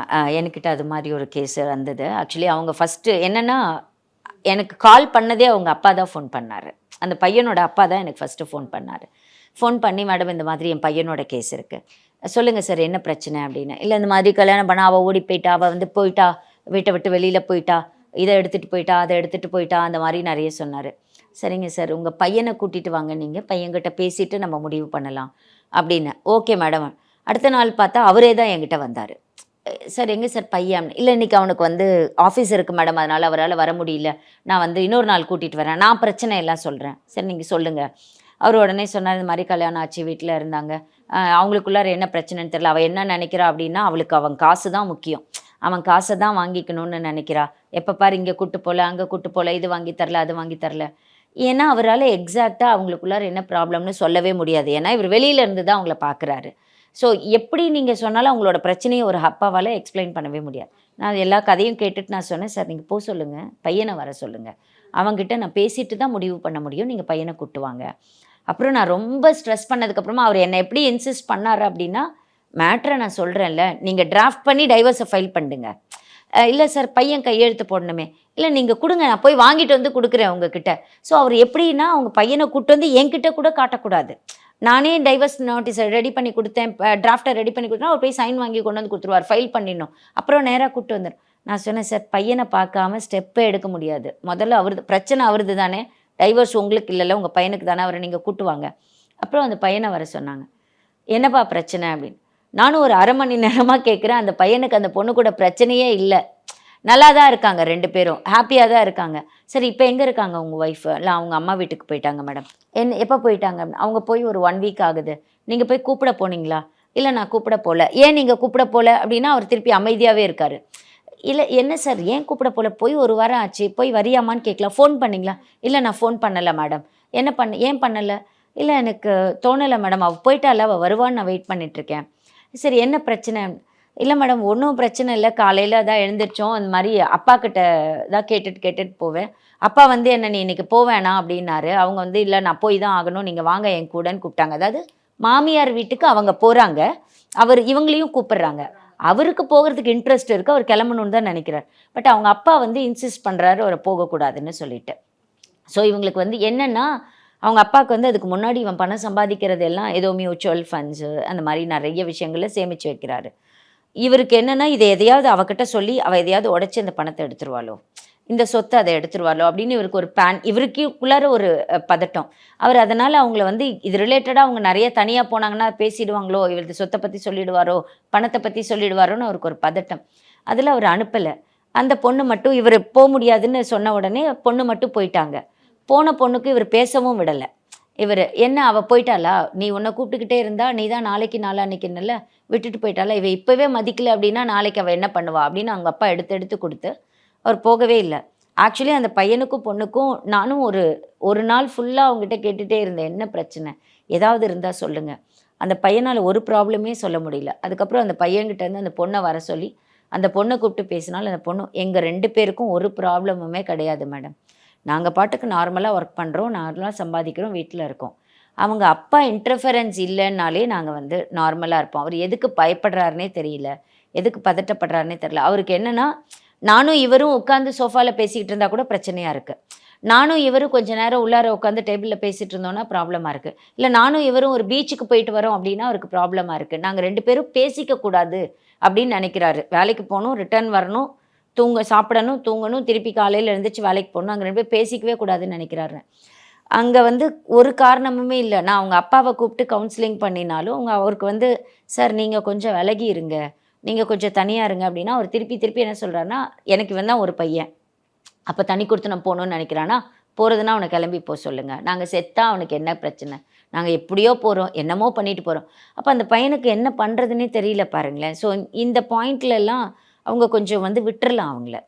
S1: என்கிட்ட அது மாதிரி ஒரு கேஸ் வந்தது. ஆக்சுவலி அவங்க ஃபஸ்ட்டு என்னென்னா, எனக்கு கால் பண்ணதே அவங்க அப்பா தான் ஃபோன் பண்ணார். அந்த பையனோட அப்பா தான் எனக்கு ஃபஸ்ட்டு ஃபோன் பண்ணார். ஃபோன் பண்ணி, மேடம் இந்த மாதிரி என் பையனோட கேஸ் இருக்குது, சொல்லுங்கள் சார் என்ன பிரச்சனை அப்படின்னு. இல்லை இந்த மாதிரி கல்யாணம் பண்ண அவள் ஓடி போயிட்டா, அவள் வந்து போயிட்டா, வீட்டை விட்டு வெளியில் போயிட்டா, இதை எடுத்துகிட்டு போயிட்டா, அதை எடுத்துகிட்டு போயிட்டா, அந்த மாதிரி நிறைய சொன்னார். சரிங்க சார், உங்கள் பையனை கூட்டிகிட்டு வாங்க, நீங்கள் பையன்கிட்ட பேசிவிட்டு நம்ம முடிவு பண்ணலாம் அப்படின்னு. Okay madam. அடுத்த நாள் பார்த்தா அவரே தான் என்கிட்ட வந்தார். சார் எங்கே சார் பையன்? இல்லை இன்றைக்கி அவனுக்கு வந்து ஆஃபீஸ் இருக்குது மேடம், அதனால் அவரால் வர முடியல, நான் வந்து இன்னொரு நாள் கூட்டிகிட்டு வரேன், நான் பிரச்சனை எல்லாம் சொல்கிறேன். சரி நீங்கள் சொல்லுங்கள். அவர் உடனே சொன்னார், இந்த மாதிரி கல்யாணம் ஆச்சு, வீட்டில் இருந்தாங்க, அவங்களுக்குள்ளார என்ன பிரச்சனைன்னு தெரியல, அவள் என்ன நினைக்கிறா அப்படின்னா அவளுக்கு அவன் காசு தான் முக்கியம், அவன் காசை தான் வாங்கிக்கணும்னு நினைக்கிறா, எப்போ பாரு இங்கே கூட்டு போகல அங்கே கூட்டு போகல, இது வாங்கி தரல அது வாங்கி தரல. ஏன்னா அவரால் எக்ஸாக்டாக அவங்களுக்குள்ளார என்ன ப்ராப்ளம்னு சொல்லவே முடியாது, ஏன்னா இவர் வெளியில இருந்து தான் அவங்கள பார்க்குறாரு. ஸோ எப்படி நீங்கள் சொன்னாலும் அவங்களோட பிரச்சனையை ஒரு அப்பாவால் எக்ஸ்பிளைன் பண்ணவே முடியாது. நான் எல்லா கதையும் கேட்டுட்டு நான் சொன்னேன், சார் நீங்கள் போக சொல்லுங்கள், பையனை வர சொல்லுங்கள், அவங்ககிட்ட நான் பேசிட்டு தான் முடிவு பண்ண முடியும், நீங்கள் பையனை கூட்டுவாங்க. அப்புறம் நான் ரொம்ப ஸ்ட்ரெஸ் பண்ணதுக்கப்புறமா அவர் என்னை எப்படி இன்சிஸ்ட் பண்ணார் அப்படின்னா, மேட்ரை நான் சொல்கிறேன்ல, நீங்கள் டிராஃப்ட் பண்ணி டைவர்ஸை ஃபைல் பண்ணுங்க. இல்லை சார் பையன் கையெழுத்து போடணுமே, இல்லை நீங்கள் கொடுங்க, நான் போய் வாங்கிட்டு வந்து கொடுக்குறேன் உங்ககிட்ட. ஸோ அவர் எப்படின்னா அவங்க பையனை கூட்டு வந்து என்கிட்ட கூட காட்டக்கூடாது, நானே டைவர்ஸ் நோட்டீஸை ரெடி பண்ணி கொடுத்தேன், டிராஃப்டை ரெடி பண்ணி கொடுத்தேன், அவர் போய் சைன் வாங்கி கொண்டு வந்து கொடுத்துருவார், ஃபைல் பண்ணிடணும், அப்புறம் நேராக கூப்பிட்டு வந்துடும். நான் சொன்னேன், சார் பையனை பார்க்காம ஸ்டெப்பே எடுக்க முடியாது, முதல்ல அவரது பிரச்சனை அவரது தானே, டைவர்ஸ் உங்களுக்கு இல்லைல்ல, உங்கள் பையனுக்கு தானே, அவரை நீங்கள் கூட்டுவாங்க. அப்புறம் அந்த பையனை வர சொன்னாங்க. என்னப்பா பிரச்சனை அப்படின்னு. நானும் ஒரு 1/2 மணி நேரமாக கேட்குறேன். அந்த பையனுக்கு அந்த பொண்ணு கூட பிரச்சனையே இல்லை, நல்லா தான் இருக்காங்க, 2 பேரும் ஹாப்பியாக தான் இருக்காங்க. சரி இப்போ எங்கே இருக்காங்க உங்கள் ஒய்ஃபு? இல்லை அவங்க அம்மா வீட்டுக்கு போயிட்டாங்க மேடம். எப்போ போயிட்டாங்க? அவங்க போய் ஒரு 1 வீக் ஆகுது. நீங்கள் போய் கூப்பிட போனீங்களா? இல்லை நான் கூப்பிட போகல. ஏன் நீங்கள் கூப்பிட போகல அப்படின்னா அவர் திருப்பி அமைதியாகவே இருக்கார். இல்லை என்ன சார் ஏன் கூப்பிட போகல, போய் 1 வாரம் ஆச்சு, போய் வரியாமான்னு கேட்கலாம், ஃபோன் பண்ணிங்களா? இல்லை நான் ஃபோன் பண்ணலை மேடம். ஏன் பண்ணலை? இல்லை எனக்கு தோணலை மேடம், அவள் போயிட்டால, அவள் வருவான்னு நான் வெயிட் பண்ணிகிட்ருக்கேன். சரி என்ன பிரச்சனை? இல்லை மேடம் ஒன்றும் பிரச்சனை இல்லை, காலையில் தான் எழுந்திரிச்சோம், அந்த மாதிரி அப்பா கிட்ட தான் கேட்டுட்டு போவேன், அப்பா வந்து என்ன நீ இன்றைக்கி போவேணா அப்படின்னாரு. அவங்க வந்து இல்லை நான் போய் தான் ஆகணும், நீங்கள் வாங்க என் கூடன்னு கூப்பிட்டாங்க. அதாவது மாமியார் வீட்டுக்கு அவங்க போகிறாங்க, இவங்களையும் கூப்பிட்றாங்க. அவருக்கு போகிறதுக்கு இன்ட்ரெஸ்ட் இருக்குது, அவர் கிளம்பணுன்னு தான் நினைக்கிறார். பட் அவங்க அப்பா வந்து இன்சிஸ்ட் பண்ணுறாரு அவரை போகக்கூடாதுன்னு சொல்லிட்டு. ஸோ இவங்களுக்கு வந்து என்னென்னா அவங்க அப்பாவுக்கு வந்து அதுக்கு முன்னாடி இவன் பணம் சம்பாதிக்கிறது எல்லாம் ஏதோ மியூச்சுவல் ஃபண்ட்ஸு அந்த மாதிரி நிறைய விஷயங்களில் சேமித்து வைக்கிறாரு. இவருக்கு என்னென்னா இதை எதையாவது அவகிட்ட சொல்லி அவள் எதையாவது உடச்சி அந்த பணத்தை எடுத்துருவாளோ, இந்த சொத்தை அதை எடுத்துருவாளோ அப்படின்னு இவருக்கு ஒரு இவருக்குள்ளார ஒரு பதட்டம். அவர் அதனால் அவங்கள வந்து இது ரிலேட்டடாக அவங்க நிறைய தனியாக போனாங்கன்னா பேசிடுவாங்களோ, இவரது சொத்தை பற்றி சொல்லிடுவாரோ, பணத்தை பற்றி சொல்லிடுவாரோன்னு அவருக்கு ஒரு பதட்டம். அதில் அவர் அனுப்பலை. அந்த பொண்ணு மட்டும் இவர் போக முடியாதுன்னு சொன்ன உடனே பொண்ணு மட்டும் போயிட்டாங்க. போன பொண்ணுக்கு இவர் பேசவும் விடலை. இவர் என்ன அவள் போயிட்டாளா, நீ உன்னை கூப்பிட்டுக்கிட்டே இருந்தா, நீ தான் நாளைக்கு நாளான்னைக்குன்னுல விட்டுட்டு போயிட்டாளா, இவ இப்போவே மதிக்கலை அப்படின்னா நாளைக்கு அவள் என்ன பண்ணுவா அப்படின்னு அவங்க அப்பா எடுத்து கொடுத்து அவர் போகவே இல்லை. ஆக்சுவலி அந்த பையனுக்கும் பொண்ணுக்கும் நானும் ஒரு நாள் ஃபுல்லாக அவங்ககிட்ட கேட்டுகிட்டே இருந்தேன், என்ன பிரச்சனை ஏதாவது இருந்தால் சொல்லுங்கள். அந்த பையனால் ஒரு ப்ராப்ளமே சொல்ல முடியல. அதுக்கப்புறம் அந்த பையன்கிட்ட இருந்து அந்த பொண்ணை வர சொல்லி அந்த பொண்ணை கூப்பிட்டு பேசினாலும் அந்த பொண்ணு எங்கள் 2 பேருக்கும் ஒரு ப்ராப்ளமுமே கிடையாது மேடம். நாங்கள் பாட்டுக்கு நார்மலாக ஒர்க் பண்ணுறோம், நார்மலாக சம்பாதிக்கிறோம், வீட்டில் இருக்கோம். அவங்க அப்பா இன்டர்ஃபரன்ஸ் இல்லைன்னாலே நாங்கள் வந்து நார்மலாக இருப்போம். அவர் எதுக்கு பயப்படுறாருனே தெரியல, எதுக்கு பதட்டப்படுறாருனே தெரியல. அவருக்கு என்னென்னா, நானும் இவரும் உட்காந்து சோஃபாவில் பேசிக்கிட்டு இருந்தால் கூட பிரச்சனையாக இருக்குது. நானும் இவரும் கொஞ்ச நேரம் உள்ளார உட்காந்து டேபிளில் பேசிகிட்டு இருந்தோன்னா ப்ராப்ளமாக இருக்குது. இல்லை நானும் இவரும் ஒரு பீச்சுக்கு போயிட்டு வரோம் அப்படின்னா அவருக்கு ப்ராப்ளமாக இருக்குது. நாங்கள் 2 பேரும் பேசிக்கக்கூடாது அப்படின்னு நினைக்கிறாரு. வேலைக்கு போகணும், ரிட்டர்ன் வரணும், சாப்பிடணும், தூங்கணும், திருப்பி காலையில் எழுந்திரிச்சு வேலைக்கு போகணும். நாங்கள் 2 பேரும் பேசிக்கவே கூடாதுன்னு நினைக்கிறாரு. அங்கே வந்து ஒரு காரணமுமே இல்லை. நான் அவங்க அப்பாவை கூப்பிட்டு கவுன்சிலிங் பண்ணினாலும் அவருக்கு வந்து சார் நீங்கள் கொஞ்சம் விலகி இருங்க, நீங்கள் கொஞ்சம் தனியாக இருங்க அப்படின்னா அவர் திருப்பி என்ன சொல்கிறாருன்னா, எனக்கு இவன் தான் ஒரு பையன், அப்போ தனி கொடுத்து நான் போகணுன்னு நினைக்கிறானா, போகிறதுனா அவனை கிளம்பி போக சொல்லுங்கள், நாங்கள் செத்தா அவனுக்கு என்ன பிரச்சனை, நாங்கள் எப்படியோ போகிறோம், என்னமோ பண்ணிட்டு போகிறோம். அப்போ அந்த பையனுக்கு என்ன பண்ணுறதுன்னே தெரியல பாருங்களேன். ஸோ இந்த பாயிண்ட்லலாம் அவங்க கொஞ்சம் வந்து விட்டுறலாம், அவங்கள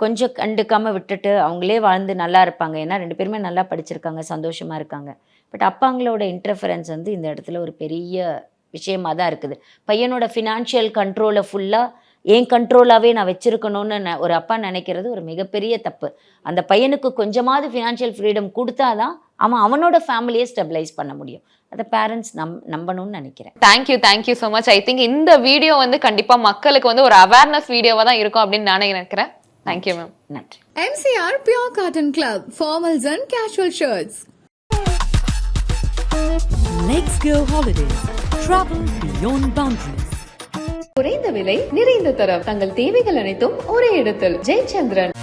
S1: கொஞ்சம் கண்டுக்காமல் விட்டுட்டு அவங்களே வாழ்ந்து நல்லா இருப்பாங்க. ஏன்னா 2 பேருமே நல்லா படிச்சிருக்காங்க, சந்தோஷமாக இருக்காங்க. பட் அப்பாங்களோட இன்டர்ஃபரன்ஸ் வந்து இந்த இடத்துல ஒரு பெரிய விஷயமாக தான் இருக்குது. பையனோட ஃபினான்ஷியல் கண்ட்ரோலை ஃபுல்லாக என் கண்ட்ரோலாகவே நான் வச்சுருக்கணும்னு ஒரு அப்பா நினைக்கிறது ஒரு மிகப்பெரிய தப்பு. அந்த பையனுக்கு கொஞ்சமாவது ஃபினான்ஷியல் ஃப்ரீடம் கொடுத்தா தான் அவனோட ஃபேமிலியை ஸ்டெபிலைஸ் பண்ண முடியும். அதை பேரண்ட்ஸ் நம்பணும்னு நினைக்கிறேன்.
S4: Thank you so much. I think இந்த வீடியோ வந்து கண்டிப்பாக மக்களுக்கு வந்து ஒரு அவேர்னஸ் வீடியோவாக தான் இருக்கும் அப்படின்னு நான் நினைக்கிறேன். Thank you ma'am.
S1: நன்றி.
S5: MCR Pure Cotton Club, formals and casual shirts.
S3: Let's go holidays. Travel beyond boundaries.
S2: குறைந்த விலை நிறைந்த தரம் தங்கள் தேவைகள் அனைத்தும் ஒரே இடத்தில். ஜெயச்சந்திரன்.